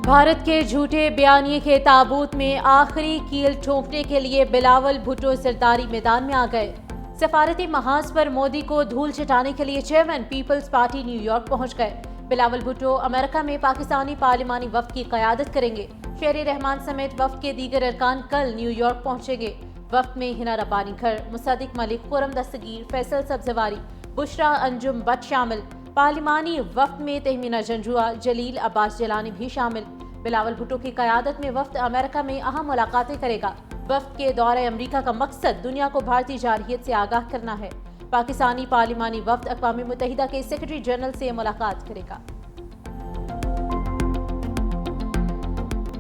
بھارت کے جھوٹے بیانیے کے تابوت میں آخری کیل ٹھونکنے کے لیے بلاول بھٹو زرداری میدان میں آ گئے۔ سفارتی محاذ پر مودی کو دھول چٹانے کے لیے chairman Peoples Party New York پہنچ گئے۔ بلاول بھٹو امریکہ میں پاکستانی پارلیمانی وفد کی قیادت کریں گے۔ شہری رحمان سمیت وفد کے دیگر ارکان کل نیو یارک پہنچیں گے۔ وفد میں ہنا ربانی گھر، مصدق ملک، خرم دستگیر، فیصل سبزواری، بشرا انجم بٹ شامل۔ پارلیمانی وفد میں تہمینہ جنجوعہ، جلیل عباس جیلانی بھی شامل۔ بلاول بھٹو کی قیادت میں وفد امریکہ میں اہم ملاقاتیں کرے گا۔ وفد کے دورہ امریکہ کا مقصد دنیا کو بھارتی جارحیت سے آگاہ کرنا ہے۔ پاکستانی پارلیمانی وفد اقوام متحدہ کے سیکرٹری جنرل سے ملاقات کرے گا۔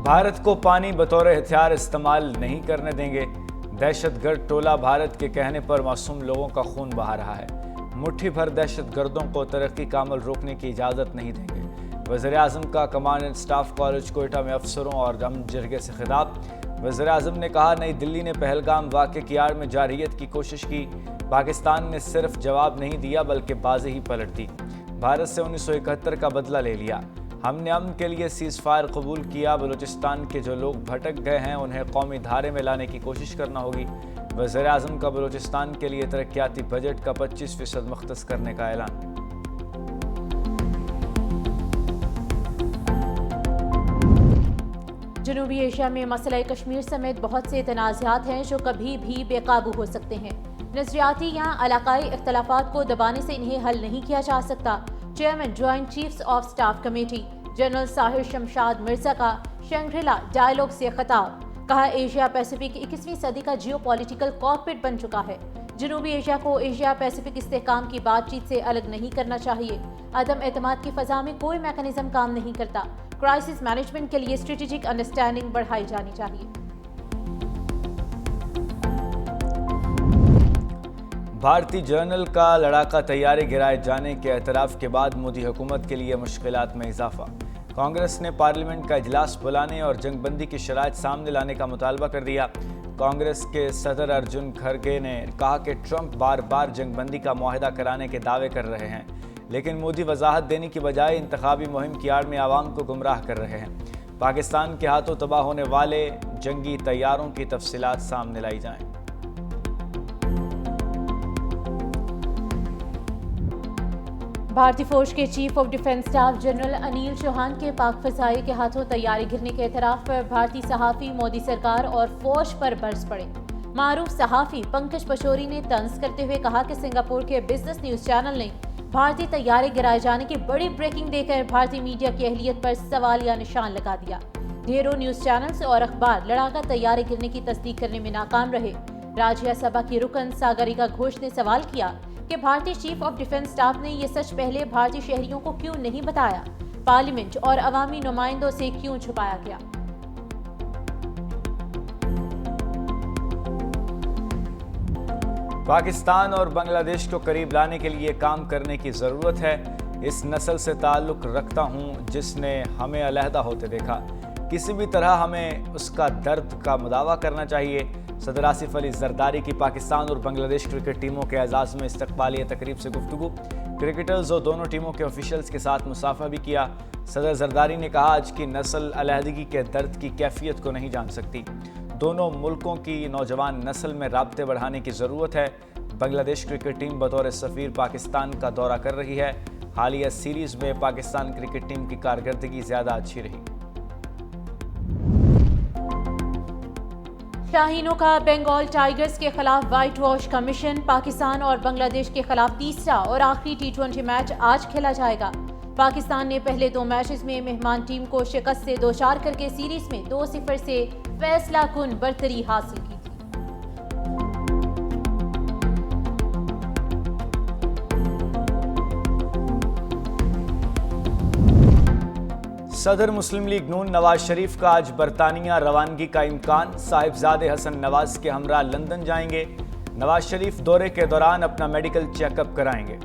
بھارت کو پانی بطور ہتھیار استعمال نہیں کرنے دیں گے۔ دہشت گرد ٹولہ بھارت کے کہنے پر معصوم لوگوں کا خون بہا رہا ہے۔ مٹھی بھر دہشت گردوں کو ترقی کا عمل روکنے کی اجازت نہیں دیں گے۔ وزیر اعظم کا command and staff college Quetta میں افسروں اور امن جرگے سے خطاب۔ وزیر اعظم نے کہا، نئی دلی نے پہلگام واقعے کی آڑ میں جارحیت کی کوشش کی۔ پاکستان نے صرف جواب نہیں دیا بلکہ بازی ہی پلٹ دی۔ بھارت سے 1971 کا بدلہ لے لیا۔ ہم نے امن کے لیے سیز فائر قبول کیا۔ بلوچستان کے جو لوگ بھٹک گئے ہیں انہیں قومی دھارے میں لانے کی کوشش کرنا ہوگی۔ وزیر اعظم کا بلوچستان کے لیے ترقیاتی بجٹ کا 25% مختص کرنے کا اعلان۔ جنوبی ایشیا میں مسئلہ کشمیر سمیت بہت سے تنازعات ہیں جو کبھی بھی بے قابو ہو سکتے ہیں۔ نظریاتی یا علاقائی اختلافات کو دبانے سے انہیں حل نہیں کیا جا سکتا۔ Chairman joint chiefs of staff committee general Sahir Shamshad Mirza کا شنگری-لا ڈائیلاگ سے خطاب۔ کہا، ایشیا پیسیفک 21ویں صدی کا جیو پولیٹیکل کاکپٹ بن چکا ہے۔ جنوبی ایشیا کو ایشیا پیسیفک استحکام کی بات چیت سے الگ نہیں کرنا چاہیے۔ عدم اعتماد کی فضا میں کوئی میکانزم کام نہیں کرتا۔ کرائسس مینجمنٹ کے لیے اسٹریٹجک انڈرسٹینڈنگ بڑھائی جانی چاہیے۔ بھارتی جرنل کا لڑاکا طیارے گرائے جانے کے اعتراف کے بعد مودی حکومت کے لیے مشکلات میں اضافہ۔ کانگریس نے پارلیمنٹ کا اجلاس بلانے اور جنگ بندی کی شرائط سامنے لانے کا مطالبہ کر دیا۔ کانگریس کے صدر ارجن کھرگے نے کہا کہ ٹرمپ بار بار جنگ بندی کا معاہدہ کرانے کے دعوے کر رہے ہیں، لیکن مودی وضاحت دینے کی بجائے انتخابی مہم کی آڑ میں عوام کو گمراہ کر رہے ہیں۔ پاکستان کے ہاتھوں تباہ ہونے والے جنگی طیاروں کی تفصیلات سامنے لائی جائیں۔ بھارتی فوج کے chief of defence staff general Anil Chauhan کے پاک فضائی کے ہاتھوں طیارے گرنے کے اعتراف پر بھارتی صحافی مودی سرکار اور فوج پر برس پڑے۔ معروف صحافی پنکج پچوری نے طنز کرتے ہوئے کہا کہ سنگاپور کے بزنس نیوز چینل نے بھارتی طیارے گرائے جانے کی بڑی بریکنگ دے کر بھارتی میڈیا کی اہلیت پر سوالیہ نشان لگا دیا۔ ڈھیروں نیوز چینلز اور اخبار لڑاکا طیارے گرنے کی تصدیق کرنے میں ناکام رہے۔ راجیہ سبھا کی رکن ساگریکا گھوش نے سوال کیا کہ بھارتی چیف آف ڈیفنس اسٹاف نے یہ سچ پہلے بھارتی شہریوں کو کیوں نہیں بتایا؟ پارلیمنٹ اور عوامی نمائندوں سے کیوں چھپایا گیا؟ پاکستان اور بنگلہ دیش کو قریب لانے کے لیے کام کرنے کی ضرورت ہے۔ اس نسل سے تعلق رکھتا ہوں جس نے ہمیں علیحدہ ہوتے دیکھا۔ کسی بھی طرح ہمیں اس کا درد کا مداوع کرنا چاہیے۔ صدر آصف علی زرداری کی پاکستان اور بنگلہ دیش کرکٹ ٹیموں کے اعزاز میں استقبالیہ تقریب سے گفتگو۔ کرکٹرز اور دونوں ٹیموں کے آفیشلز کے ساتھ مصافحہ بھی کیا۔ صدر زرداری نے کہا، آج کی نسل علیحدگی کے درد کی کیفیت کو نہیں جان سکتی۔ دونوں ملکوں کی نوجوان نسل میں رابطے بڑھانے کی ضرورت ہے۔ بنگلہ دیش کرکٹ ٹیم بطور سفیر پاکستان کا دورہ کر رہی ہے۔ حالیہ سیریز میں پاکستان کرکٹ ٹیم کی کارکردگی زیادہ اچھی رہی۔ شاہینوں کا بنگال ٹائیگرز کے خلاف وائٹ واش کا مشن۔ پاکستان اور بنگلہ دیش کے خلاف تیسرا اور آخری T20 میچ آج کھیلا جائے گا۔ پاکستان نے پہلے 2 میچز میں مہمان ٹیم کو شکست سے دوچار کر کے سیریز میں 2-0 سے فیصلہ کن برتری حاصل کی تھی۔ صدر مسلم لیگ نون نواز شریف کا آج برطانیہ روانگی کا امکان۔ صاحبزادے حسن نواز کے ہمراہ لندن جائیں گے۔ نواز شریف دورے کے دوران اپنا میڈیکل چیک اپ کرائیں گے۔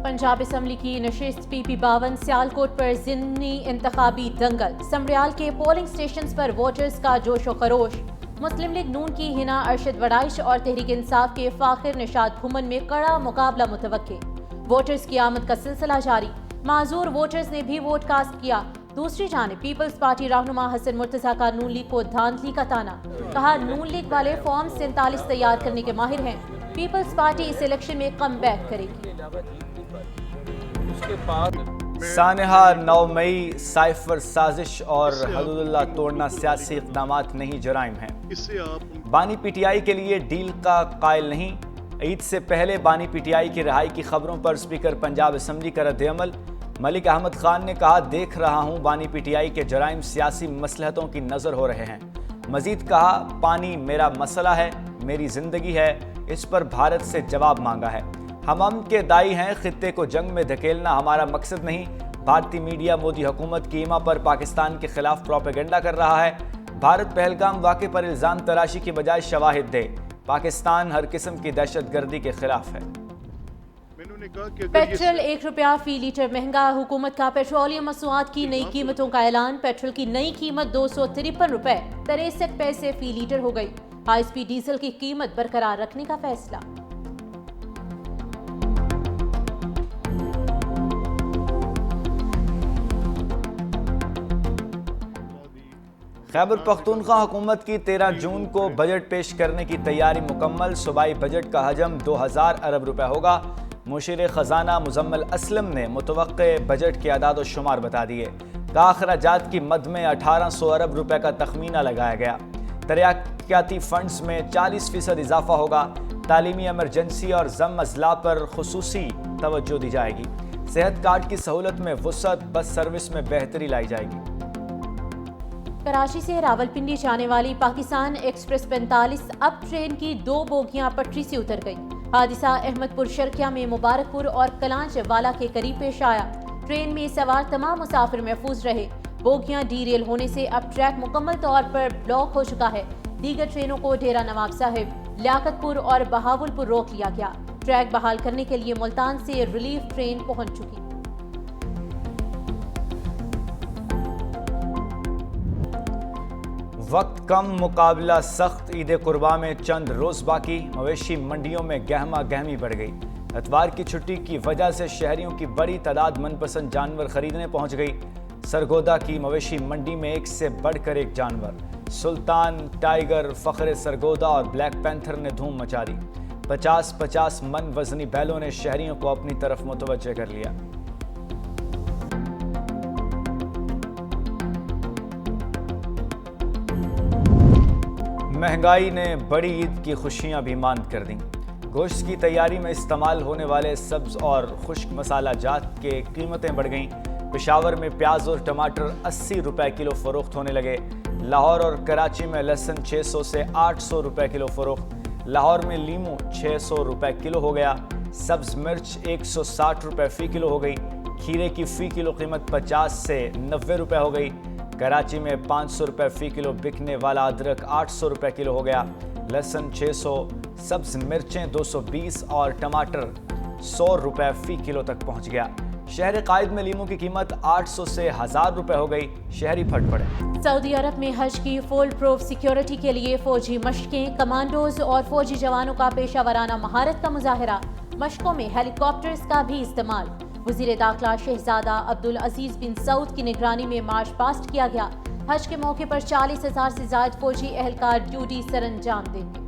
پنجاب اسمبلی کی نشست PP-52 سیالکوٹ پر ضمنی انتخابی دنگل۔ سمریال کے پولنگ سٹیشنز پر ووٹرز کا جوش و خروش۔ مسلم لیگ نون کی ہنا ارشد وڑائش اور تحریک انصاف کے فاخر نشاد بھومن میں کڑا مقابلہ متوقع، ووٹرز کی آمد کا سلسلہ جاری، معذور ووٹرز نے بھی ووٹ کاسٹ کیا۔ دوسری جانب پیپلز پارٹی رہنما حسن مرتضیٰ کا نون لیگ کو دھاندلی کا تانا، کہا نون لیگ والے فارم 47 تیار کرنے کے ماہر ہیں، پیپلز پارٹی اس الیکشن میں کم بیک کرے گی۔ سانحہ 9 مئی سائفر سازش اور حدود اللہ توڑنا سیاسی اقدامات نہیں جرائم ہیں۔ بانی پی ٹی آئی کے لیے ڈیل کا قائل نہیں، عید سے پہلے بانی پی ٹی آئی کی رہائی کی خبروں پر اسپیکر پنجاب اسمبلی کا رد عمل۔ ملک احمد خان نے کہا دیکھ رہا ہوں بانی پی ٹی آئی کے جرائم سیاسی مصلحتوں کی نظر ہو رہے ہیں۔ مزید کہا پانی میرا مسئلہ ہے، میری زندگی ہے، اس پر بھارت سے جواب مانگا ہے۔ ہم امن کے دائی ہیں، خطے کو جنگ میں دھکیلنا ہمارا مقصد نہیں۔ بھارتی میڈیا مودی حکومت کی ایما پر پاکستان کے خلاف پروپیگنڈا کر رہا ہے۔ بھارت پہلگام واقعے پر الزام تراشی کی بجائے شواہد دے۔ پاکستان ہر قسم کی دہشت گردی کے خلاف ہے۔ پیٹرول 1 روپیہ فی لیٹر مہنگا، حکومت کا پیٹرولیم مصنوعات کی نئی قیمتوں کا اعلان۔ پیٹرول کی نئی قیمت 253 روپے 63 پیسے فی لیٹر ہو گئی۔ ہائی سپیڈ ڈیزل کی قیمت برقرار رکھنے کا فیصلہ۔ خیبر پختونخوا حکومت کی 13 جون کو بجٹ پیش کرنے کی تیاری مکمل، صوبائی بجٹ کا حجم 2000 ارب روپے ہوگا۔ مشیر خزانہ مزمل اسلم نے متوقع بجٹ کے اعداد و شمار بتا دیے، کہا اخراجات کی مد میں 1800 ارب روپے کا تخمینہ لگایا گیا۔ ترقیاتی فنڈز میں 40% اضافہ ہوگا۔ تعلیمی ایمرجنسی اور ضم اضلاع پر خصوصی توجہ دی جائے گی۔ صحت کارڈ کی سہولت میں وسعت، بس سروس میں بہتری لائی جائے گی۔ کراچی سے راولپنڈی جانے والی پاکستان ایکسپریس 45 اب ٹرین کی 2 بوگیاں پٹری سے اتر گئی۔ حادثہ احمد پور شرقیہ میں مبارک پور اور کلانچ والا کے قریب پیش آیا۔ ٹرین میں سوار تمام مسافر محفوظ رہے۔ بوگیاں ڈی ریل ہونے سے اب ٹریک مکمل طور پر بلاک ہو چکا ہے۔ دیگر ٹرینوں کو ڈیرہ نواب صاحب، لیاقت پور اور بہاول پور روک لیا گیا۔ ٹریک بحال کرنے کے لیے ملتان سے ریلیف ٹرین پہنچ چکی۔ وقت کم، مقابلہ سخت، عید قرباں میں چند روز باقی، مویشی منڈیوں میں گہما گہمی بڑھ گئی۔ اتوار کی چھٹی کی وجہ سے شہریوں کی بڑی تعداد من پسند جانور خریدنے پہنچ گئی۔ سرگودا کی مویشی منڈی میں ایک سے بڑھ کر ایک جانور، سلطان، ٹائیگر، فخر سرگودا اور بلیک پینتھر نے دھوم مچا دی۔ 50-50 من وزنی بیلوں نے شہریوں کو اپنی طرف متوجہ کر لیا۔ مہنگائی نے بڑی عید کی خوشیاں بھی ماند کر دیں۔ گوشت کی تیاری میں استعمال ہونے والے سبز اور خشک مسالہ جات کے قیمتیں بڑھ گئیں۔ پشاور میں پیاز اور ٹماٹر 80 روپے کلو فروخت ہونے لگے۔ لاہور اور کراچی میں لہسن 600 سے 800 روپے کلو فروخت۔ لاہور میں لیمو 600 روپے کلو ہو گیا۔ سبز مرچ 160 روپے فی کلو ہو گئی۔ کھیرے کی فی کلو قیمت 50 سے 90 روپے ہو گئی۔ کراچی میں 500 روپے فی کلو بکنے والا ادرک 800 روپے کلو ہو گیا۔ لہسن 600، سبز مرچیں 220 اور ٹماٹر 100 روپے فی کلو تک پہنچ گیا۔ شہر قائد میں لیموں کی قیمت 800 سے 1000 روپے ہو گئی۔ شہری پھٹ پڑے۔ سعودی عرب میں حج کی فول پروف سیکیورٹی کے لیے فوجی مشقیں، کمانڈوز اور فوجی جوانوں کا پیشہ ورانہ مہارت کا مظاہرہ۔ مشقوں میں ہیلی کاپٹرز کا بھی استعمال۔ وزیر داخلہ شہزادہ عبدالعزیز بن سعود کی نگرانی میں مارچ پاسٹ کیا گیا۔ حج کے موقع پر 40,000 سے زائد فوجی اہلکار ڈیوٹی سر انجام دیں گے۔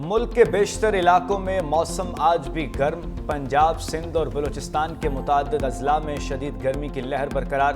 ملک کے بیشتر علاقوں میں موسم آج بھی گرم۔ پنجاب، سندھ اور بلوچستان کے متعدد اضلاع میں شدید گرمی کی لہر برقرار۔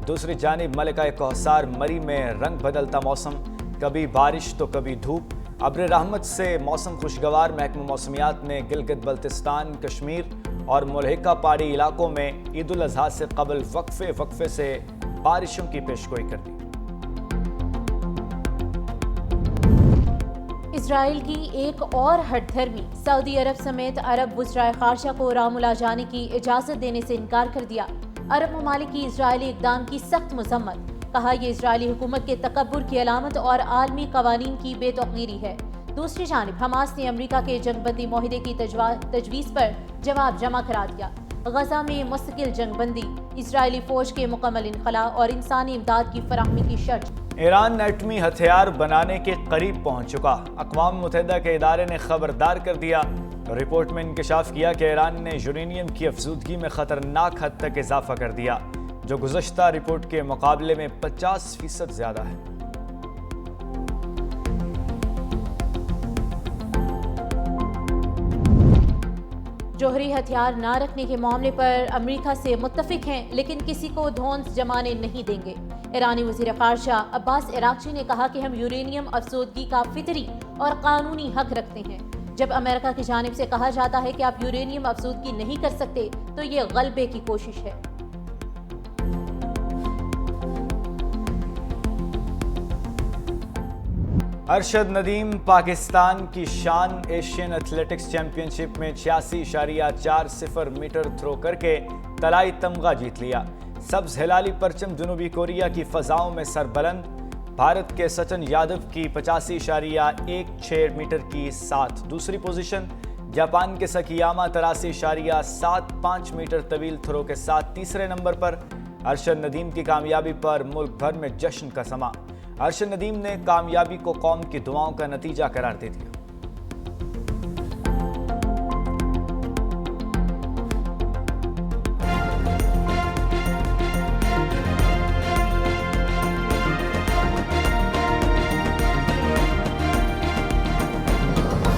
دوسری جانب ملکہ کوثر مری میں رنگ بدلتا موسم، کبھی بارش تو کبھی دھوپ۔ ابر رحمت سے موسم خوشگوار۔ محکمہ موسمیات نے گلگت بلتستان، کشمیر اور ملحقہ پہاڑی علاقوں میں عید الاضحیٰ سے قبل وقفے سے بارشوں کی پیشگوئی کر دی۔ اسرائیل کی ایک اور ہٹ دھرمی، سعودی عرب سمیت عرب وزرائے خارجہ کو راملا جانے کی اجازت دینے سے انکار کر دیا۔ عرب ممالک کی اسرائیلی اقدام کی سخت مذمت، کہا یہ اسرائیلی حکومت کے تکبر کی علامت اور عالمی قوانین کی بے توقیری ہے۔ دوسری جانب حماس نے امریکہ کے جنگ بندی معاہدے کی تجویز پر جواب جمع کرا دیا۔ غزہ میں مستقل جنگ بندی، اسرائیلی فوج کے مکمل انخلاء اور انسانی امداد کی فراہمی کی شرط۔ ایران ایٹمی ہتھیار بنانے کے قریب پہنچ چکا، اقوام متحدہ کے ادارے نے خبردار کر دیا۔ رپورٹ میں انکشاف کیا کہ ایران نے یورینیم کی افزودگی میں خطرناک حد تک اضافہ کر دیا، جو گزشتہ رپورٹ کے مقابلے میں 50% زیادہ ہے۔ جوہری ہتھیار نہ رکھنے کے معاملے پر امریکہ سے متفق ہیں، لیکن کسی کو دھونس جمانے نہیں دیں گے۔ ایرانی وزیر خارجہ عباس عراقچی نے کہا کہ ہم یورینیم افزودگی کا فطری اور قانونی حق رکھتے ہیں۔ جب امریکہ کی جانب سے کہا جاتا ہے کہ آپ یورینیم افزودگی نہیں کر سکتے تو یہ غلبے کی کوشش ہے۔ ارشد ندیم پاکستان کی شان ایشین ایتھلیٹکس چیمپئن شپ میں 86.40 میٹر تھرو کر کے طلائی تمغہ جیت لیا۔ سبز ہلالی پرچم جنوبی کوریا کی فضاؤں میں سربلند، بھارت کے سچن یادو کی 85.16 میٹر کی ساتھ دوسری پوزیشن، جاپان کے سکیاما 83.75 میٹر طویل تھرو کے ساتھ تیسرے نمبر پر۔ ارشد ندیم کی کامیابی پر ملک بھر میں جشن کا سماں۔ ارشد ندیم نے کامیابی کو قوم کی دعاؤں کا نتیجہ قرار دے دیا۔